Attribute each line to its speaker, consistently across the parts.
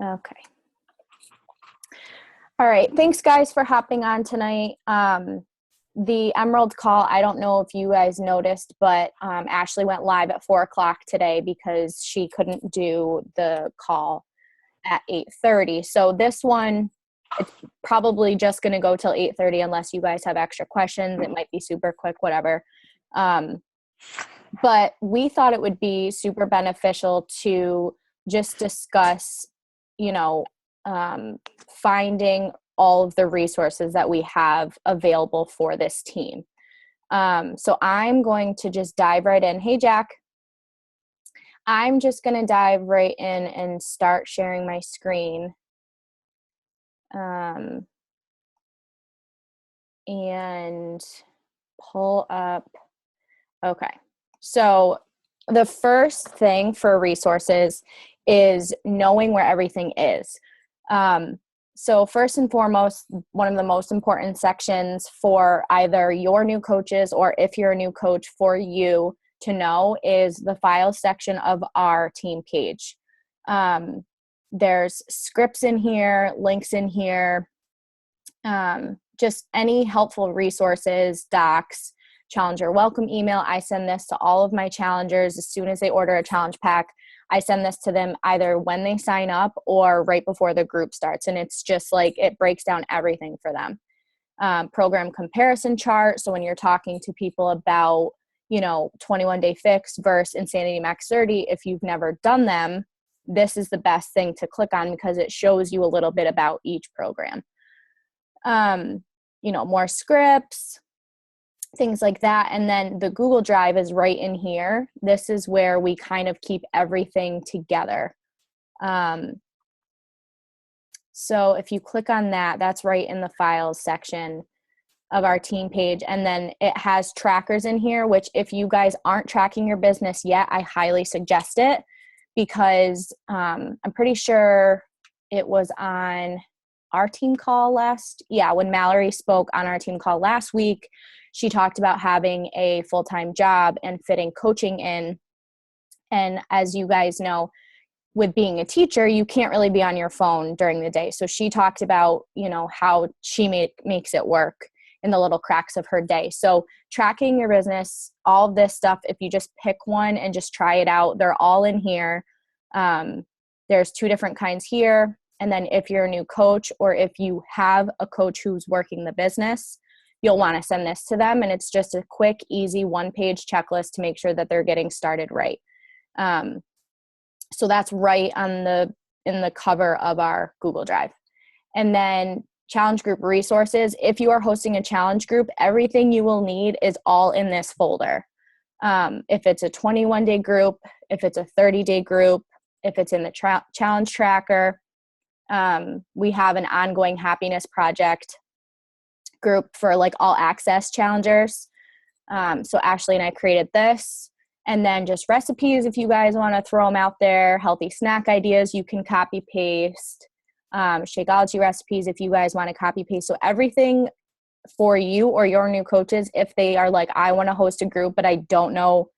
Speaker 1: Okay. All right. Thanks, guys, for hopping on tonight. The Emerald call, I don't know if you guys noticed, but Ashley went live at 4 o'clock today because she couldn't do the call at 8:30. So this one, it's probably just going to go till 8:30 unless you guys have extra questions. It might be super quick, whatever. But we thought it would be super beneficial to just discuss, finding all of the resources that we have available for this team. So I'm going to just dive right in. Hey, Jack. I'm just going to dive right in and start sharing my screen. And pull up. Okay. So the first thing for resources is knowing where everything is. So first and foremost, one of the most important sections for either your new coaches or if you're a new coach for you to know is the files section of our team page. There's scripts in here, links in here, just any helpful resources, docs, challenger welcome email. I send this to all of my challengers as soon as they order a challenge pack. I send this to them either when they sign up or right before the group starts. And it's just like, it breaks down everything for them. Program comparison chart. So when you're talking to people about, 21-day fix versus Insanity Max 30, if you've never done them, this is the best thing to click on because it shows you a little bit about each program. More scripts, things like that. And then the Google Drive is right in here. This is where we kind of keep everything together. So if you click on that, that's right in the files section of our team page. And then it has trackers in here, which if you guys aren't tracking your business yet, I highly suggest it because I'm pretty sure it was on our team call when Mallory spoke on our team call last week, she talked about having a full-time job and fitting coaching in. And as you guys know, with being a teacher, you can't really be on your phone during the day. So she talked about, how she makes it work in the little cracks of her day. So tracking your business, all of this stuff, if you just pick one and just try it out, they're all in here. There's 2 different kinds here. And then if you're a new coach or if you have a coach who's working the business, you'll want to send this to them. And it's just a quick, easy 1-page checklist to make sure that they're getting started right. So that's right in the cover of our Google Drive. And then challenge group resources. If you are hosting a challenge group, everything you will need is all in this folder. If it's a 21-day group, if it's a 30-day group, if it's in the challenge tracker, we have an ongoing happiness project group for like all access challengers. So Ashley and I created this. And then just recipes, if you guys want to throw them out there, healthy snack ideas, you can copy paste. Shakeology recipes, if you guys want to copy paste. So everything for you or your new coaches, if they are like, I want to host a group, but I don't know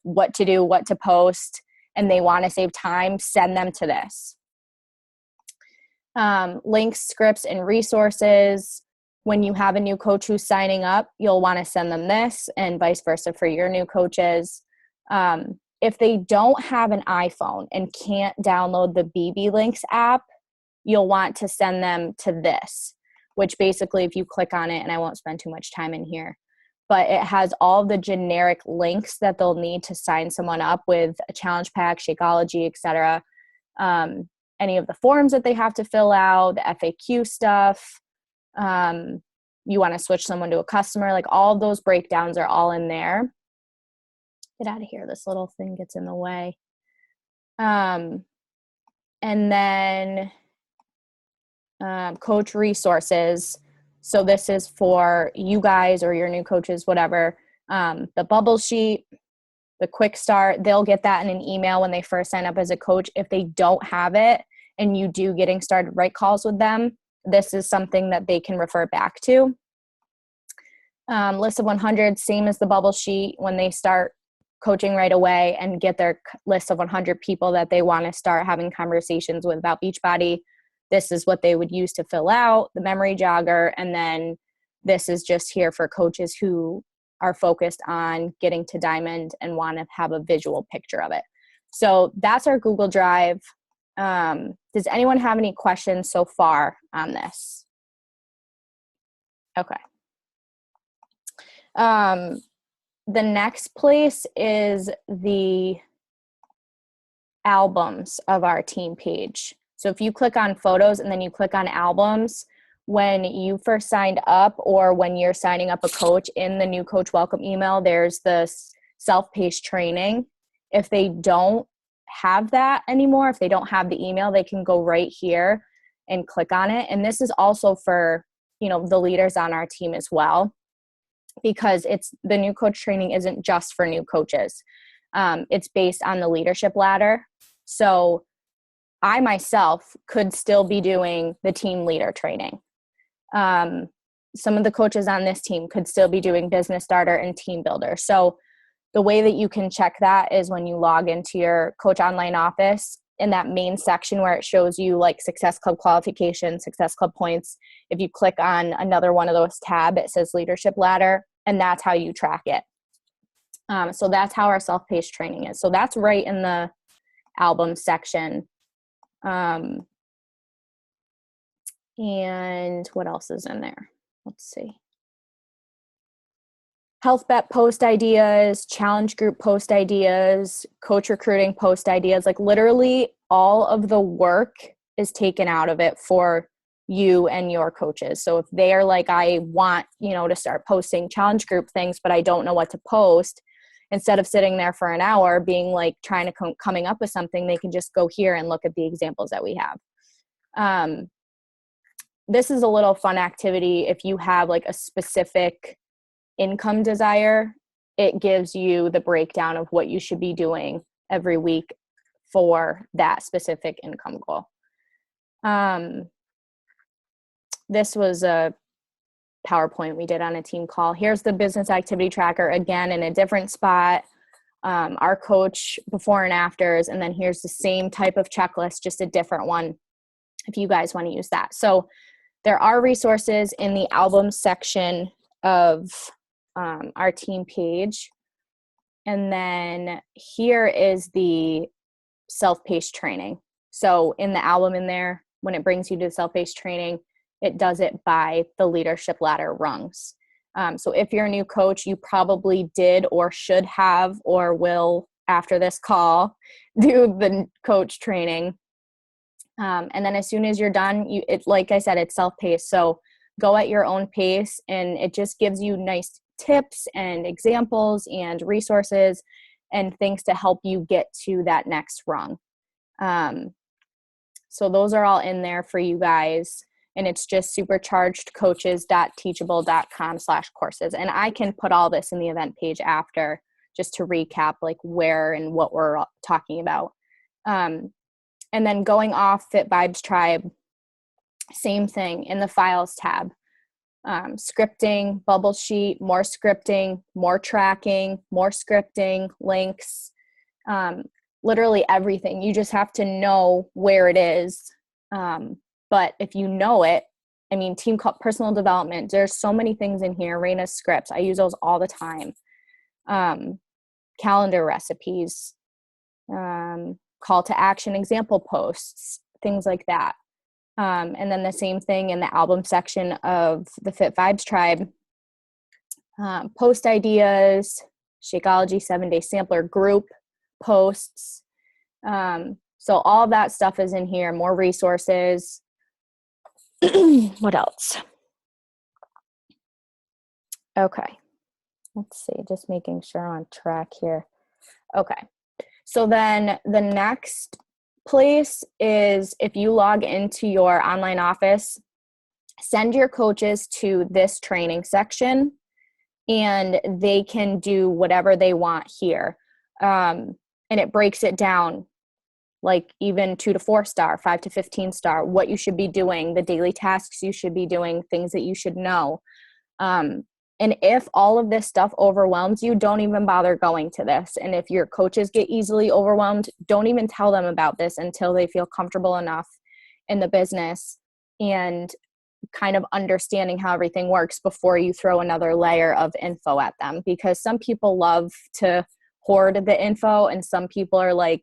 Speaker 1: what to do, what to post, and they want to save time, send them to this. Links, scripts, and resources. When you have a new coach who's signing up, you'll want to send them this and vice versa for your new coaches. If they don't have an iPhone and can't download the BB Links app, you'll want to send them to this, which basically if you click on it, and I won't spend too much time in here, but it has all the generic links that they'll need to sign someone up with a challenge pack, Shakeology, etc. Any of the forms that they have to fill out, the FAQ stuff. You want to switch someone to a customer, like all of those breakdowns are all in there. Get out of here. This little thing gets in the way. And then coach resources. So this is for you guys or your new coaches, whatever. The bubble sheet, the quick start, they'll get that in an email when they first sign up as a coach. If they don't have it and you do getting started right calls with them, this is something that they can refer back to. List of 100, same as the bubble sheet. When they start coaching right away and get their list of 100 people that they want to start having conversations with about Beachbody. This is what they would use to fill out the memory jogger. And then this is just here for coaches who are focused on getting to Diamond and want to have a visual picture of it. So that's our Google Drive. Does anyone have any questions so far on this? Okay. The next place is the albums of our team page. So if you click on photos and then you click on albums, when you first signed up or when you're signing up a coach in the new coach welcome email, there's the self-paced training. If they don't have that anymore, if they don't have the email, they can go right here and click on it. And this is also for, the leaders on our team as well, because the new coach training isn't just for new coaches. It's based on the leadership ladder. So I myself could still be doing the team leader training. Some of the coaches on this team could still be doing business starter and team builder. So the way that you can check that is when you log into your coach online office, in that main section where it shows you like Success Club qualification, Success Club points. If you click on another one of those tabs, it says leadership ladder, and that's how you track it. So that's how our self-paced training is. So that's right in the album section. And what else is in there? Let's see. Health bet post ideas, challenge group post ideas, coach recruiting post ideas. Like literally all of the work is taken out of it for you and your coaches. So if they are like, I want, to start posting challenge group things, but I don't know what to post, instead of sitting there for an hour being like trying to coming up with something, they can just go here and look at the examples that we have. This is a little fun activity. If you have like a specific income desire, it gives you the breakdown of what you should be doing every week for that specific income goal. This was a PowerPoint we did on a team call. Here's the business activity tracker, again, in a different spot. Our coach before and afters, and then here's the same type of checklist, just a different one if you guys want to use that. So there are resources in the album section of our team page. And then here is the self-paced training. So in the album in there, when it brings you to self-paced training, it does it by the leadership ladder rungs. So if you're a new coach, you probably did or should have or will, after this call, do the coach training. And then as soon as you're done, like I said, it's self-paced. So go at your own pace, and it just gives you nice tips and examples and resources and things to help you get to that next rung. So those are all in there for you guys. And it's just superchargedcoaches.teachable.com/courses. And I can put all this in the event page after, just to recap like where and what we're talking about. And then going off Fit Vibes Tribe, same thing in the files tab. Scripting, bubble sheet, more scripting, more tracking, more scripting, links, literally everything. You just have to know where it is. But if you know it, team personal development, there's so many things in here. Raina's scripts, I use those all the time. Calendar recipes, call to action example posts, things like that. And then the same thing in the album section of the Fit Vibes Tribe. Post ideas, Shakeology 7-day sampler group posts. So all that stuff is in here, more resources. What else? Okay. Let's see, just making sure I'm on track here. Okay. So then the next place is, if you log into your online office, send your coaches to this training section and they can do whatever they want here. And it breaks it down, like even 2 to 4 star, 5 to 15 star, what you should be doing, the daily tasks you should be doing, things that you should know. And if all of this stuff overwhelms you, don't even bother going to this. And if your coaches get easily overwhelmed, don't even tell them about this until they feel comfortable enough in the business and kind of understanding how everything works before you throw another layer of info at them. Because some people love to hoard the info, and some people are like,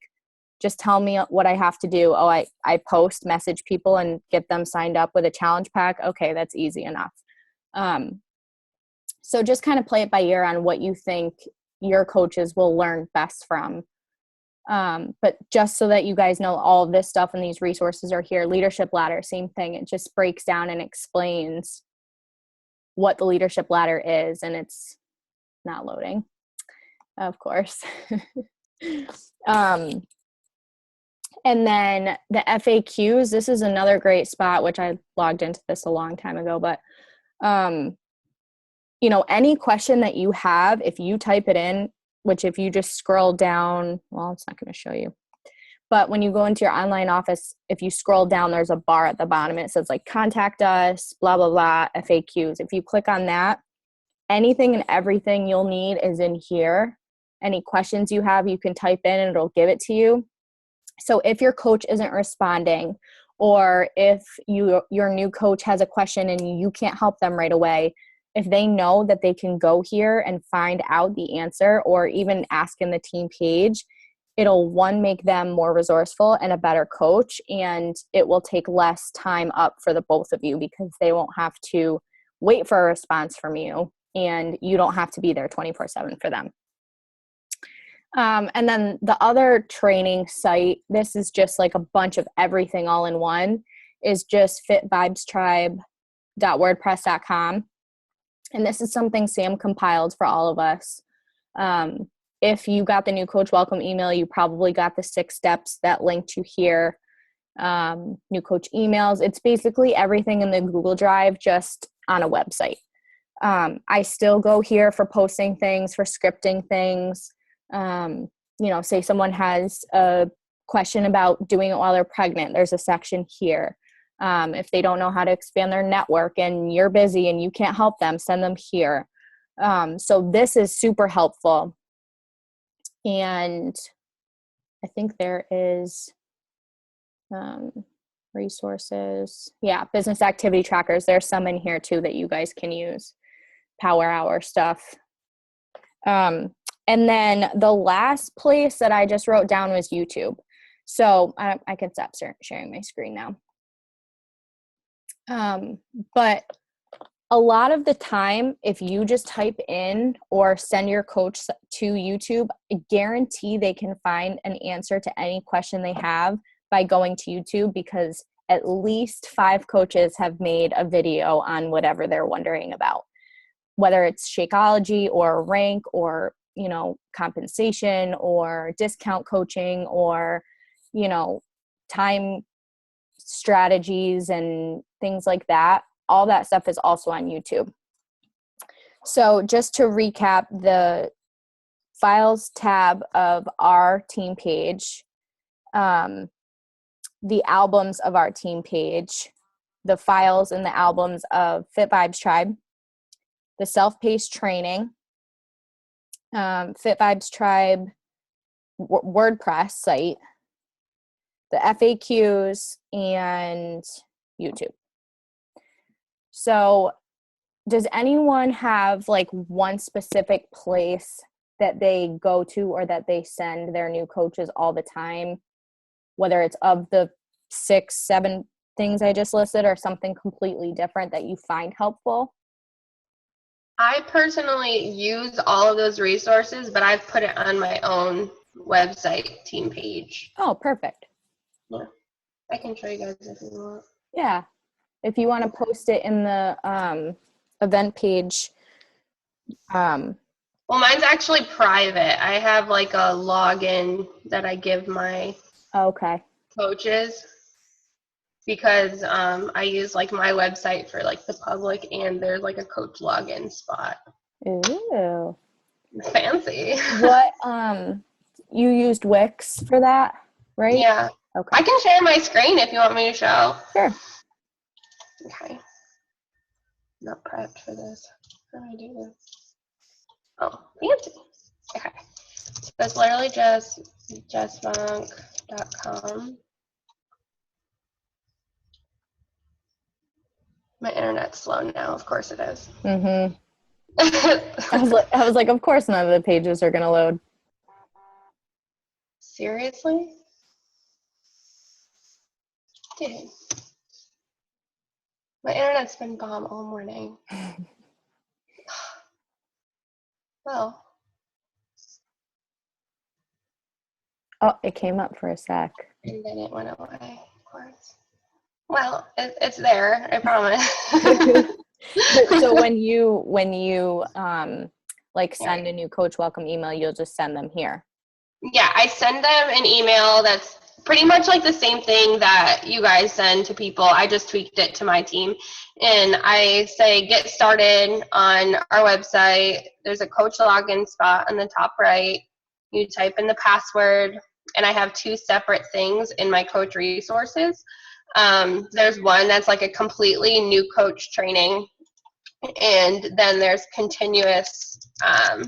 Speaker 1: just tell me what I have to do. Oh, I post, message people, and get them signed up with a challenge pack. Okay, that's easy enough. So just kind of play it by ear on what you think your coaches will learn best from. But just so that you guys know, all of this stuff and these resources are here. Leadership Ladder, same thing. It just breaks down and explains what the leadership ladder is, and it's not loading, of course. And then the FAQs, this is another great spot, which I logged into this a long time ago, but you know, any question that you have, if you type it in, which if you just scroll down, well, it's not going to show you. But when you go into your online office, if you scroll down, there's a bar at the bottom. It says like, contact us, blah, blah, blah, FAQs. If you click on that, anything and everything you'll need is in here. Any questions you have, you can type in and it'll give it to you. So if your coach isn't responding, or if your new coach has a question and you can't help them right away, if they know that they can go here and find out the answer, or even ask in the team page, it'll, one, make them more resourceful and a better coach, and it will take less time up for the both of you because they won't have to wait for a response from you, and you don't have to be there 24/7 for them. And then the other training site, this is just like a bunch of everything all in one, is just fitvibestribe.wordpress.com. And this is something Sam compiled for all of us. If you got the new coach welcome email, you probably got the 6 steps that link to here. New coach emails. It's basically everything in the Google Drive, just on a website. I still go here for posting things, for scripting things. You know, say someone has a question about doing it while they're pregnant, there's a section here. If they don't know how to expand their network and you're busy and you can't help them, send them here. So this is super helpful. And I think there is resources. Yeah, business activity trackers. There's some in here too that you guys can use. Power hour stuff. And then the last place that I just wrote down was YouTube. So I can stop sharing my screen now. But a lot of the time, if you just type in or send your coach to YouTube, I guarantee they can find an answer to any question they have by going to YouTube, because at least 5 coaches have made a video on whatever they're wondering about, whether it's Shakeology or rank or, you know, compensation or discount coaching or, you know, time strategies and things like that. All that stuff is also on YouTube. So just to recap, the files tab of our team page, the albums of our team page, the files and the albums of Fit Vibes Tribe, the self-paced training, Fit Vibes Tribe WordPress site, the FAQs, and YouTube. So does anyone have like one specific place that they go to or that they send their new coaches all the time, whether it's of the 6, 7 things I just listed or something completely different that you find helpful?
Speaker 2: I personally use all of those resources, but I've put it on my own website team page.
Speaker 1: Oh, perfect.
Speaker 2: Yeah, I can show you guys if you want.
Speaker 1: Yeah. If you want to post it in the event page.
Speaker 2: Well, mine's actually private. I have like a login that I give my coaches, because I use like my website for like the public, and there's like a coach login spot.
Speaker 1: Ooh.
Speaker 2: Fancy.
Speaker 1: What, you used Wix for that, right?
Speaker 2: Yeah.
Speaker 1: Okay.
Speaker 2: I can share my screen if you want me to show.
Speaker 1: Sure.
Speaker 2: Okay. Not prepped for this. How do I do this? Oh, fancy. Okay. So it's literally just jessmonk.com. My internet's slow now. Of course it is.
Speaker 1: Mm-hmm. I was like, of course none of the pages are going to load.
Speaker 2: Seriously? Dude. My internet's been bomb all morning. Well.
Speaker 1: Oh, it came up for a sec.
Speaker 2: And then it went away, of course. Well, it's there, I promise.
Speaker 1: So when you like send a new coach welcome email, you'll just send them here.
Speaker 2: Yeah, I send them an email that's pretty much like the same thing that you guys send to people. I just tweaked it to my team. And I say, get started on our website. There's a coach login spot on the top right. You type in the password, and I have 2 separate things in my coach resources. There's one that's like a completely new coach training. And then there's continuous, I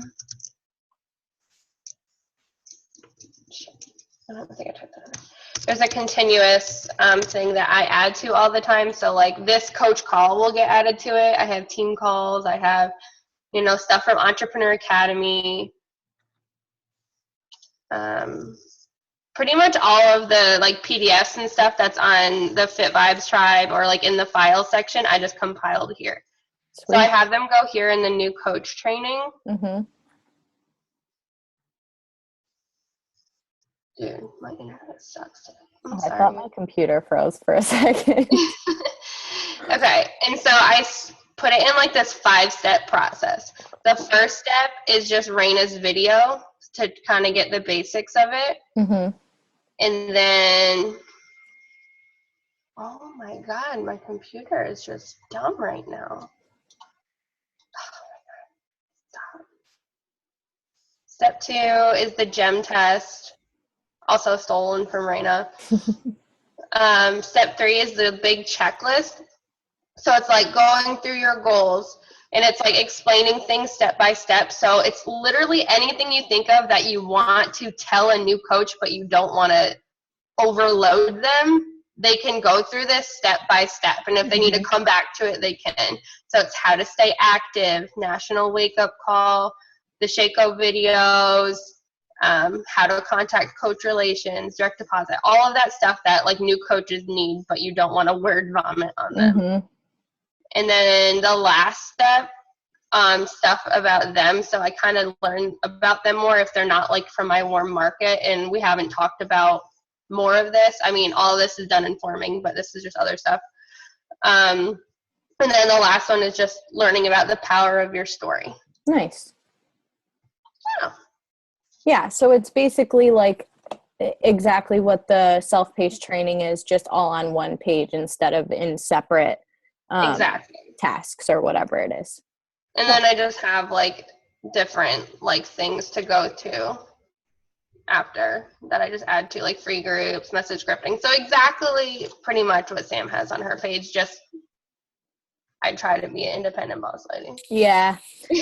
Speaker 2: don't think I typed that in. There's a continuous thing that I add to all the time. So like this coach call will get added to it. I have team calls. I have, stuff from Entrepreneur Academy. Pretty much all of the like PDFs and stuff that's on the Fit Vibes tribe or like in the file section, I just compiled here. Sweet. So I have them go here in the new coach training.
Speaker 1: Mm-hmm.
Speaker 2: Dude, my internet sucks today.
Speaker 1: I thought my computer froze for a second.
Speaker 2: Okay, and so I put it in like this 5-step process. The first step is just Raina's video to kind of get the basics of it.
Speaker 1: Mm-hmm.
Speaker 2: And then, oh my God, my computer is just dumb right now. Oh my God, stop. Step 2 is the gem test, also stolen from Raina. Step 3 is the big checklist. So it's like going through your goals, and it's like explaining things step by step. So it's literally anything you think of that you want to tell a new coach, but you don't want to overload them. They can go through this step by step. And if they need to come back to it, they can. So it's how to stay active, national wake up call, the Shako videos, how to contact coach relations, direct deposit, all of that stuff that like new coaches need, but you don't want to word vomit on them. Mm-hmm. And then the last step, stuff about them. So I kind of learn about them more if they're not like from my warm market, and we haven't talked about more of this. I mean, all of this is done in forming, but this is just other stuff. And then the last one is just learning about the power of your story.
Speaker 1: Nice.
Speaker 2: Yeah.
Speaker 1: Yeah, so it's basically like exactly what the self-paced training is, just all on one page instead of in separate
Speaker 2: exactly
Speaker 1: tasks or whatever it is.
Speaker 2: And then I just have like different like things to go to after that I just add to, like free groups, message scripting. So exactly pretty much what Sam has on her page, just I try to be an independent boss lady.
Speaker 1: Yeah.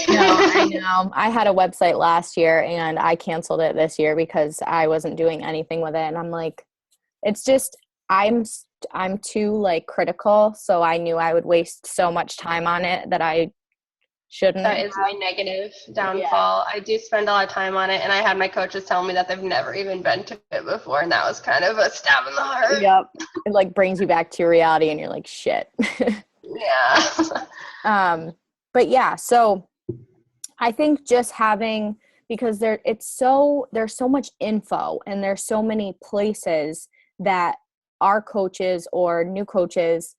Speaker 1: No, I know. I had a website last year and I canceled it this year because I wasn't doing anything with it. And I'm like, it's just, I'm too like critical. So I knew I would waste so much time on it that I shouldn't.
Speaker 2: That is my negative downfall. Yeah. I do spend a lot of time on it, and I had my coaches tell me that they've never even been to it before, and that was kind of a stab in the heart.
Speaker 1: Yep. It like brings you back to your reality and you're like, shit.
Speaker 2: Yeah.
Speaker 1: But yeah, so I think just having, because there's so much info and there's so many places that our coaches or new coaches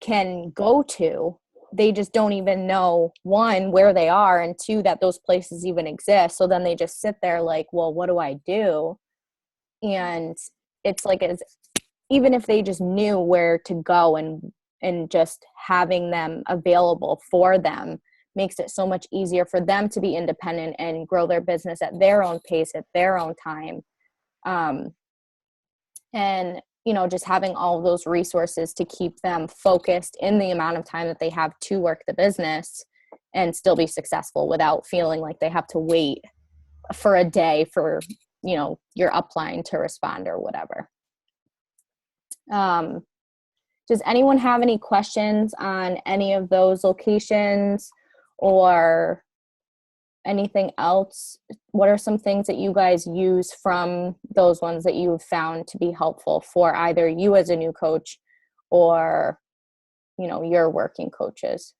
Speaker 1: can go to. They just don't even know, one, where they are, and two, that those places even exist. So then they just sit there like, well, what do I do? And it's like, even if they just knew where to go and just having them available for them makes it so much easier for them to be independent and grow their business at their own pace, at their own time. And just having all of those resources to keep them focused in the amount of time that they have to work the business and still be successful without feeling like they have to wait for a day for, you know, your upline to respond or whatever. Does anyone have any questions on any of those locations or anything else? What are some things that you guys use from those ones that you've found to be helpful for either you as a new coach or, you know, your working coaches?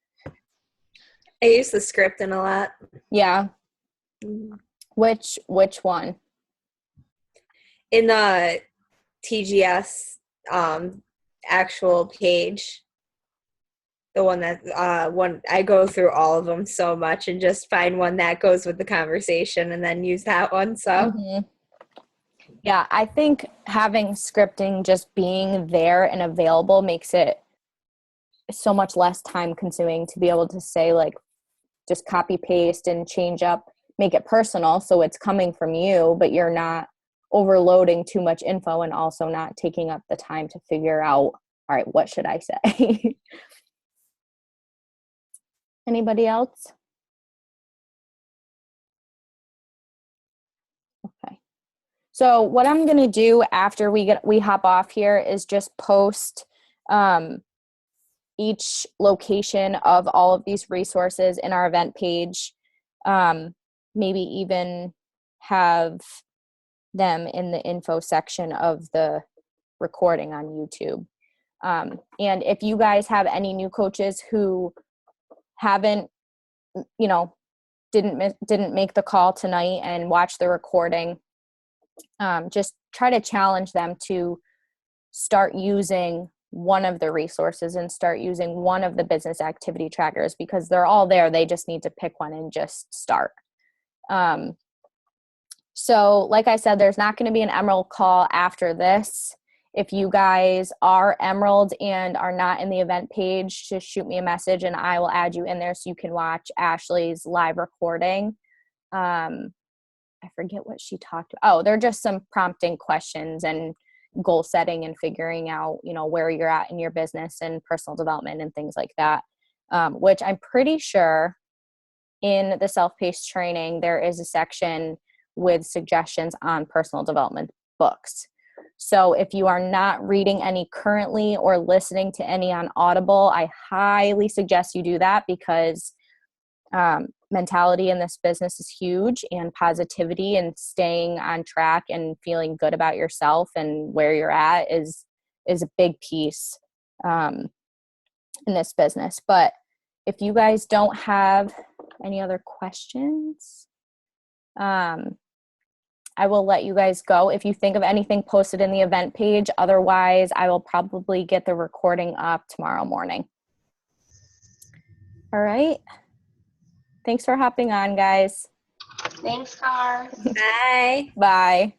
Speaker 3: I use the scripting a lot.
Speaker 1: Yeah. Which one?
Speaker 3: In the TGS actual page, the one that I go through all of them so much and just find one that goes with the conversation and then use that one. So
Speaker 1: yeah, I think having scripting just being there and available makes it so much less time consuming to be able to say, like, just copy paste and change up, make it personal so it's coming from you, but you're not overloading too much info and also not taking up the time to figure out, all right, what should I say? Anybody else? Okay. So what I'm going to do after we hop off here is just post each location of all of these resources in our event page. Maybe even have them in the info section of the recording on YouTube. And if you guys have any new coaches who haven't, you know, didn't make the call tonight and watch the recording, just try to challenge them to start using one of the resources and start using one of the business activity trackers, because they're all there. They just need to pick one and just start. So like I said, there's not going to be an Emerald call after this. If you guys are Emerald and are not in the event page, just shoot me a message and I will add you in there so you can watch Ashley's live recording. I forget what she talked about. Oh, they're just some prompting questions and goal setting and figuring out, you know, where you're at in your business and personal development and things like that, which I'm pretty sure in the self-paced training, there is a section with suggestions on personal development books. So if you are not reading any currently or listening to any on Audible, I highly suggest you do that, because mentality in this business is huge, and positivity and staying on track and feeling good about yourself and where you're at is a big piece in this business. But if you guys don't have any other questions, I will let you guys go. If you think of anything, post it in the event page. Otherwise, I will probably get the recording up tomorrow morning. All right. Thanks for hopping on, guys.
Speaker 2: Thanks, Car.
Speaker 3: Bye.
Speaker 1: Bye.